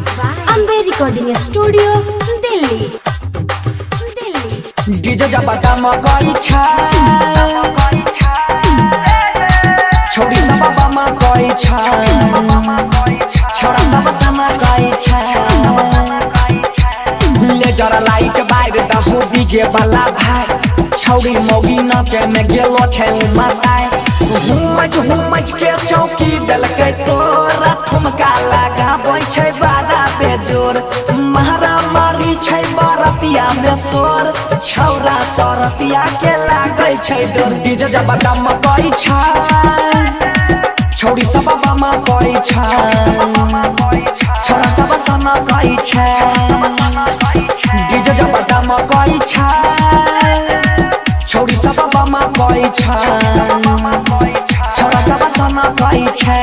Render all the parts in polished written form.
Ambe Recording Studio, Delhi. DJ जब काम गई छा छोड़ी सब बमा गई छा छोड़ा सब समा गई छा ले जरा लाइट बाहर दहो डीजे वाला भाई छोड़ी मोगी नाचे में गेलो छे उमताई हुमच के चौकी दल के तोरा ठुमका लगाबै छै बारा बेजोर मारा मारी छै बरतिया में सोर छौरा सरतिया के लागै छै डोर डीजे जब दम गई छा छोड़ी सब बमा गई छा छोरा सब सना गई छा डीजे जब दम गई छा छोड़ी सब बमा गई छा छोरा सब सना गई छा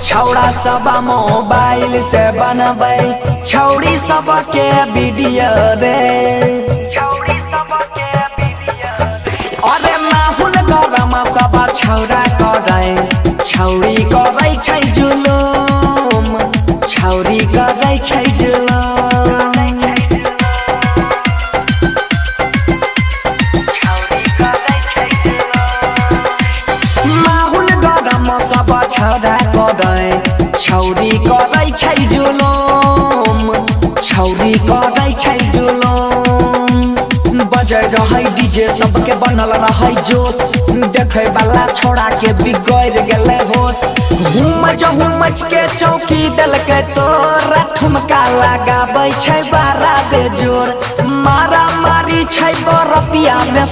छौड़ा सब मोबाइल से बनबै छौड़ी सब के वीडियो रे अरे माहौल गरम सब छौड़ा करे छौड़ी करे छै जुलुम छौड़ी करे छै जुलुम माहौल गरम सब छौड़ा करे छौड़ी करे छै जुलुम छौड़ी करे छै जुलुम बजै रहै डीजे सबके बनल रहै जोश देखे वाला छोड़ा के बिगड़ गेलै होश हुमच के चौकी देलकै तोरा ठुमका लगाबै छै बारा बेजोर मारा मारी छै बरतिया में